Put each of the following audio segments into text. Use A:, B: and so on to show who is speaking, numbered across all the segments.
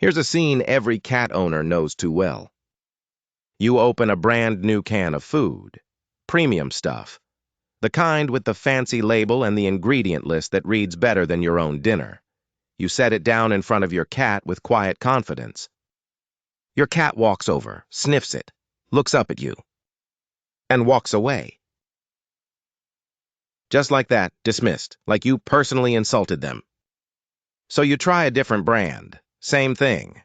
A: Here's a scene every cat owner knows too well. You open a brand new can of food, premium stuff, the kind with the fancy label and the ingredient list that reads better than your own dinner. You set it down in front of your cat with quiet confidence. Your cat walks over, sniffs it, looks up at you, and walks away. Just like that, dismissed, like you personally insulted them. So you try a different brand. Same thing.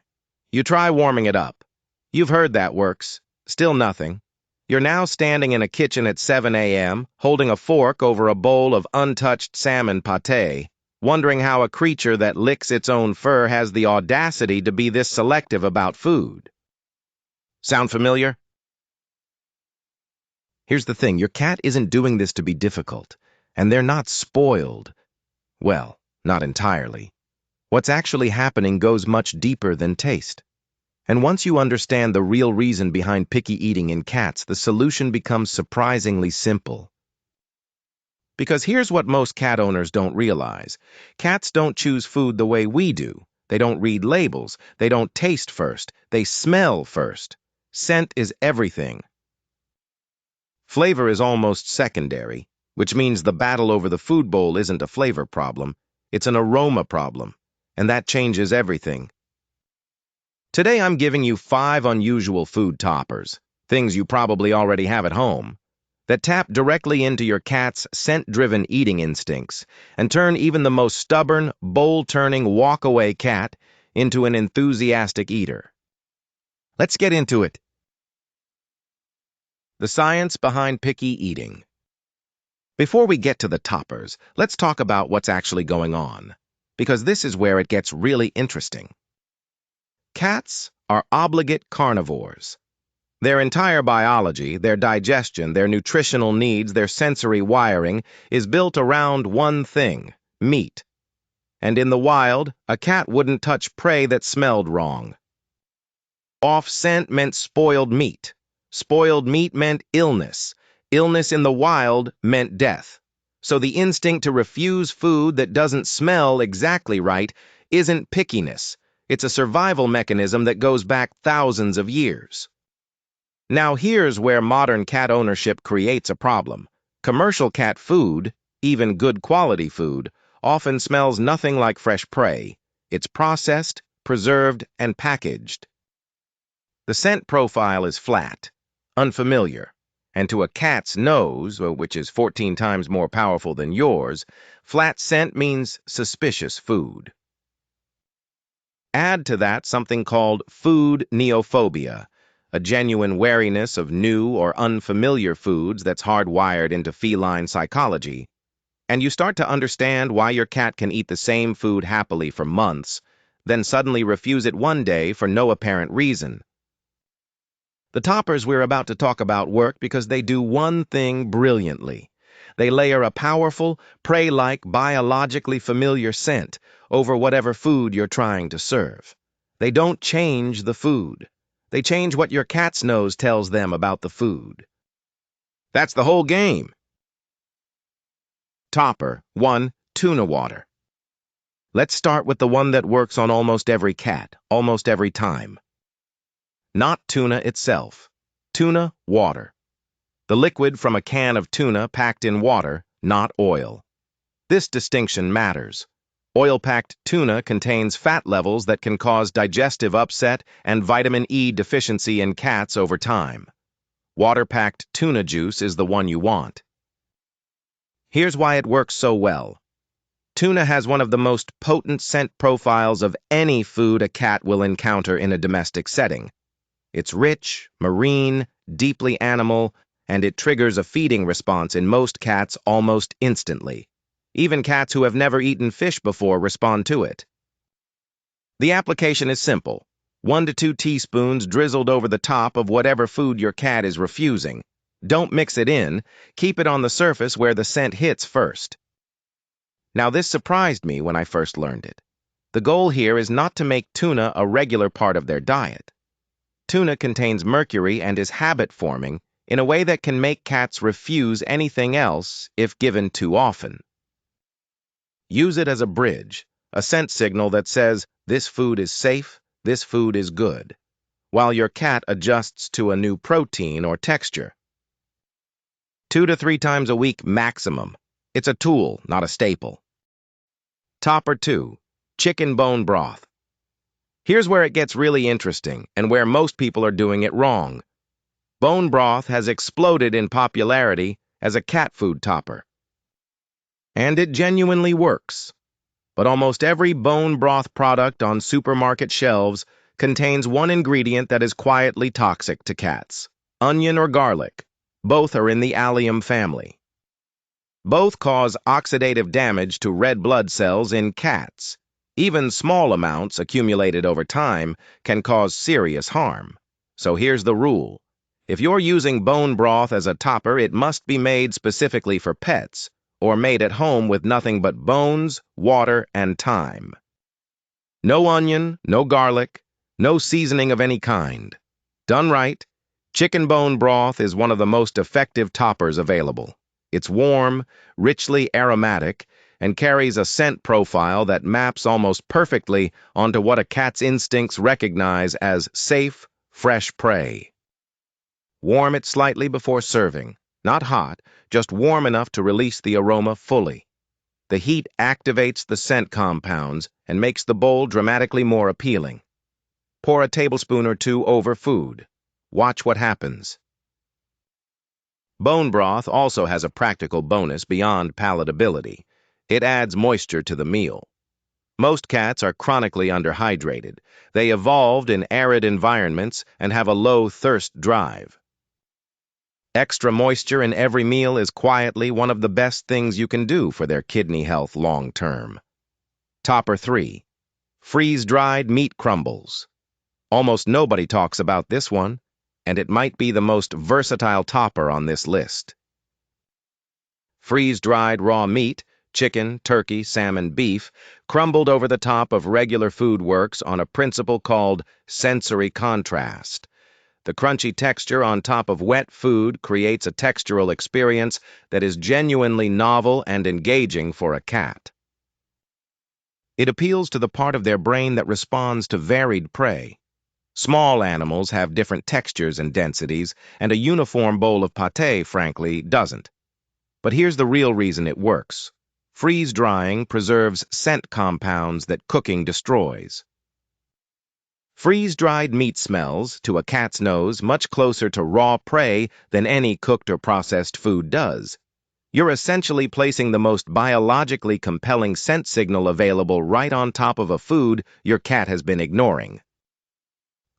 A: You try warming it up. You've heard that works. Still nothing. You're now standing in a kitchen at 7 a.m., holding a fork over a bowl of untouched salmon pâté, wondering how a creature that licks its own fur has the audacity to be this selective about food. Sound familiar? Here's the thing, your cat isn't doing this to be difficult, and they're not spoiled. Well, not entirely. What's actually happening goes much deeper than taste. And once you understand the real reason behind picky eating in cats, the solution becomes surprisingly simple. Because here's what most cat owners don't realize. Cats don't choose food the way we do. They don't read labels. They don't taste first. They smell first. Scent is everything. Flavor is almost secondary, which means the battle over the food bowl isn't a flavor problem. It's an aroma problem, and that changes everything. Today I'm giving you 5 unusual food toppers, things you probably already have at home, that tap directly into your cat's scent-driven eating instincts and turn even the most stubborn, bowl-turning, walk-away cat into an enthusiastic eater. Let's get into it. The science behind picky eating. Before we get to the toppers, let's talk about what's actually going on, because this is where it gets really interesting. Cats are obligate carnivores. Their entire biology, their digestion, their nutritional needs, their sensory wiring is built around one thing, meat. And in the wild, a cat wouldn't touch prey that smelled wrong. Off scent meant spoiled meat. Spoiled meat meant illness. Illness in the wild meant death. So the instinct to refuse food that doesn't smell exactly right isn't pickiness. It's a survival mechanism that goes back thousands of years. Now here's where modern cat ownership creates a problem. Commercial cat food, even good quality food, often smells nothing like fresh prey. It's processed, preserved, and packaged. The scent profile is flat, unfamiliar, and to a cat's nose, which is 14 times more powerful than yours, flat scent means suspicious food. Add to that something called food neophobia, a genuine wariness of new or unfamiliar foods that's hardwired into feline psychology, and you start to understand why your cat can eat the same food happily for months, then suddenly refuse it one day for no apparent reason. The toppers we're about to talk about work because they do one thing brilliantly. They layer a powerful, prey-like, biologically familiar scent over whatever food you're trying to serve. They don't change the food. They change what your cat's nose tells them about the food. That's the whole game. Topper 1. Tuna water. Let's start with the one that works on almost every cat, almost every time. Not tuna itself. Tuna water. The liquid from a can of tuna packed in water, not oil. This distinction matters. Oil-packed tuna contains fat levels that can cause digestive upset and vitamin E deficiency in cats over time. Water-packed tuna juice is the one you want. Here's why it works so well. Tuna has one of the most potent scent profiles of any food a cat will encounter in a domestic setting. It's rich, marine, deeply animal, and it triggers a feeding response in most cats almost instantly. Even cats who have never eaten fish before respond to it. The application is simple. 1 to 2 teaspoons drizzled over the top of whatever food your cat is refusing. Don't mix it in. Keep it on the surface where the scent hits first. Now this surprised me when I first learned it. The goal here is not to make tuna a regular part of their diet. Tuna contains mercury and is habit-forming in a way that can make cats refuse anything else if given too often. Use it as a bridge, a scent signal that says, this food is safe, this food is good, while your cat adjusts to a new protein or texture. 2 to 3 times a week maximum. It's a tool, not a staple. Topper 2. Chicken bone broth. Here's where it gets really interesting and where most people are doing it wrong. Bone broth has exploded in popularity as a cat food topper. And it genuinely works. But almost every bone broth product on supermarket shelves contains one ingredient that is quietly toxic to cats: onion or garlic. Both are in the allium family. Both cause oxidative damage to red blood cells in cats. Even small amounts accumulated over time can cause serious harm. So here's the rule. If you're using bone broth as a topper, it must be made specifically for pets, or made at home with nothing but bones, water, and thyme. No onion, no garlic, no seasoning of any kind. Done right, chicken bone broth is one of the most effective toppers available. It's warm, richly aromatic, and carries a scent profile that maps almost perfectly onto what a cat's instincts recognize as safe, fresh prey. Warm it slightly before serving. Not hot, just warm enough to release the aroma fully. The heat activates the scent compounds and makes the bowl dramatically more appealing. Pour a tablespoon or two over food. Watch what happens. Bone broth also has a practical bonus beyond palatability. It adds moisture to the meal. Most cats are chronically underhydrated. They evolved in arid environments and have a low thirst drive. Extra moisture in every meal is quietly one of the best things you can do for their kidney health long term. Topper 3. Freeze-dried meat crumbles. Almost nobody talks about this one, and it might be the most versatile topper on this list. Freeze-dried raw meat, chicken, turkey, salmon, beef, crumbled over the top of regular food works on a principle called sensory contrast. The crunchy texture on top of wet food creates a textural experience that is genuinely novel and engaging for a cat. It appeals to the part of their brain that responds to varied prey. Small animals have different textures and densities, and a uniform bowl of pâté, frankly, doesn't. But here's the real reason it works. Freeze-drying preserves scent compounds that cooking destroys. Freeze-dried meat smells, to a cat's nose, much closer to raw prey than any cooked or processed food does. You're essentially placing the most biologically compelling scent signal available right on top of a food your cat has been ignoring.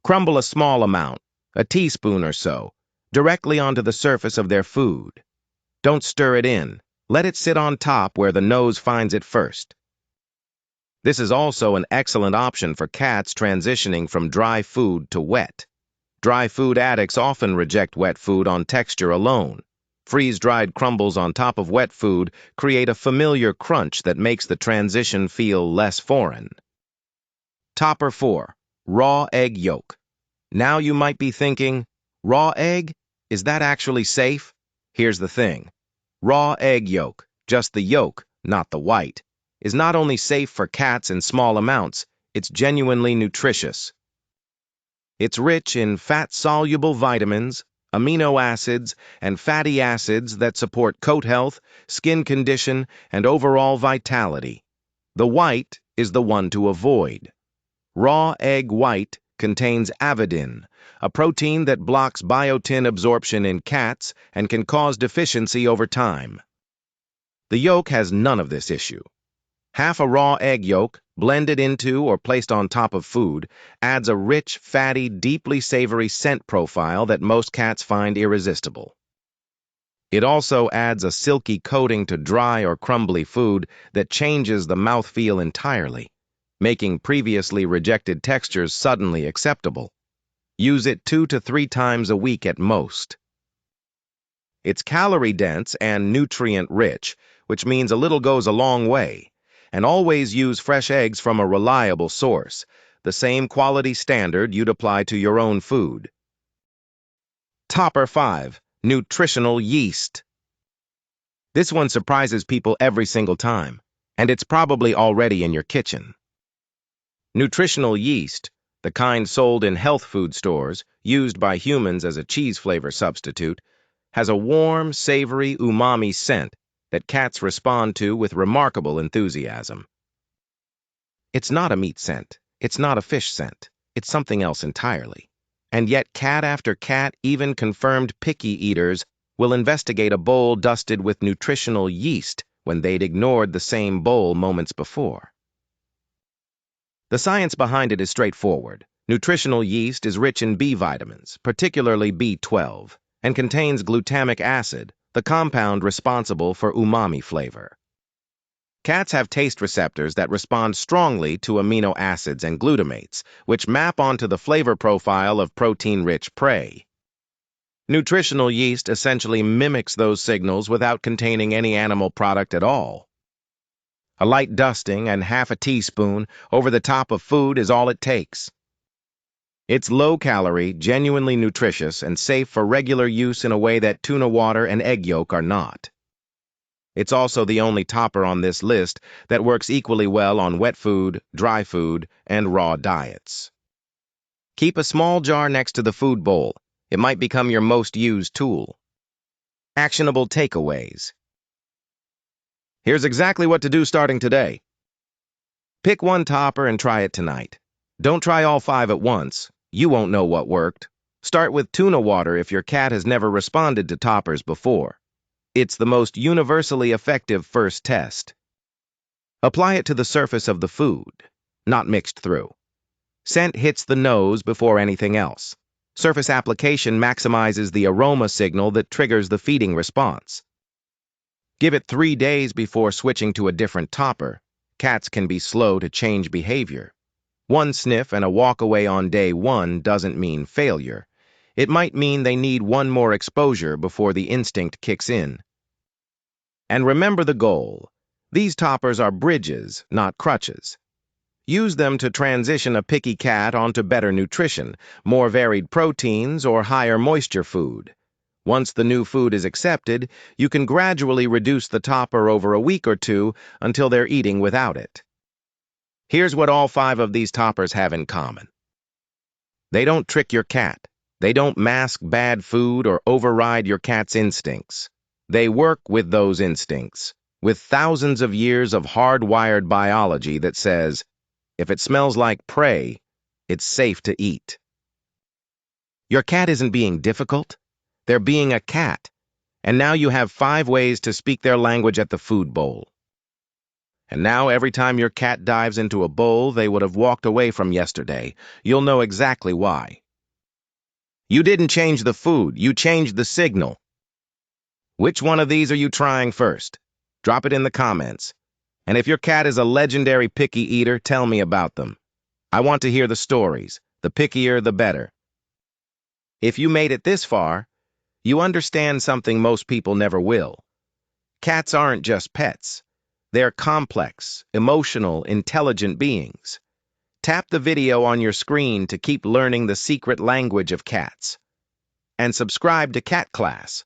A: Crumble a small amount, a teaspoon or so, directly onto the surface of their food. Don't stir it in. Let it sit on top where the nose finds it first. This is also an excellent option for cats transitioning from dry food to wet. Dry food addicts often reject wet food on texture alone. Freeze-dried crumbles on top of wet food create a familiar crunch that makes the transition feel less foreign. Topper 4. Raw egg yolk. Now you might be thinking, raw egg? Is that actually safe? Here's the thing. Raw egg yolk, just the yolk, not the white, is not only safe for cats in small amounts, it's genuinely nutritious. It's rich in fat-soluble vitamins, amino acids, and fatty acids that support coat health, skin condition, and overall vitality. The white is the one to avoid. Raw egg white contains avidin, a protein that blocks biotin absorption in cats and can cause deficiency over time. The yolk has none of this issue. Half a raw egg yolk, blended into or placed on top of food, adds a rich, fatty, deeply savory scent profile that most cats find irresistible. It also adds a silky coating to dry or crumbly food that changes the mouthfeel entirely, making previously rejected textures suddenly acceptable. Use it 2 to 3 times a week at most. It's calorie-dense and nutrient-rich, which means a little goes a long way. And always use fresh eggs from a reliable source, the same quality standard you'd apply to your own food. Topper 5. Nutritional yeast. This one surprises people every single time, and it's probably already in your kitchen. Nutritional yeast, the kind sold in health food stores, used by humans as a cheese flavor substitute, has a warm, savory umami scent that cats respond to with remarkable enthusiasm. It's not a meat scent. It's not a fish scent. It's something else entirely. And yet cat after cat, even confirmed picky eaters, will investigate a bowl dusted with nutritional yeast when they'd ignored the same bowl moments before. The science behind it is straightforward. Nutritional yeast is rich in B vitamins, particularly B12, and contains glutamic acid, the compound responsible for umami flavor. Cats have taste receptors that respond strongly to amino acids and glutamates, which map onto the flavor profile of protein-rich prey. Nutritional yeast essentially mimics those signals without containing any animal product at all. A light dusting and half a teaspoon over the top of food is all it takes. It's low-calorie, genuinely nutritious, and safe for regular use in a way that tuna water and egg yolk are not. It's also the only topper on this list that works equally well on wet food, dry food, and raw diets. Keep a small jar next to the food bowl. It might become your most used tool. Actionable takeaways. Here's exactly what to do starting today. Pick one topper and try it tonight. Don't try all 5 at once. You won't know what worked. Start with tuna water if your cat has never responded to toppers before. It's the most universally effective first test. Apply it to the surface of the food, not mixed through. Scent hits the nose before anything else. Surface application maximizes the aroma signal that triggers the feeding response. Give it 3 days before switching to a different topper. Cats can be slow to change behavior. One sniff and a walk away on day 1 doesn't mean failure. It might mean they need one more exposure before the instinct kicks in. And remember the goal. These toppers are bridges, not crutches. Use them to transition a picky cat onto better nutrition, more varied proteins, or higher moisture food. Once the new food is accepted, you can gradually reduce the topper over a week or 2 until they're eating without it. Here's what all 5 of these toppers have in common. They don't trick your cat. They don't mask bad food or override your cat's instincts. They work with those instincts, with thousands of years of hardwired biology that says, if it smells like prey, it's safe to eat. Your cat isn't being difficult. They're being a cat. And now you have 5 ways to speak their language at the food bowl. And now every time your cat dives into a bowl they would have walked away from yesterday, you'll know exactly why. You didn't change the food, you changed the signal. Which one of these are you trying first? Drop it in the comments. And if your cat is a legendary picky eater, tell me about them. I want to hear the stories. The pickier, the better. If you made it this far, you understand something most people never will. Cats aren't just pets. They're complex, emotional, intelligent beings. Tap the video on your screen to keep learning the secret language of cats. And subscribe to Cat Class,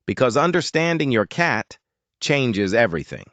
A: because understanding your cat changes everything.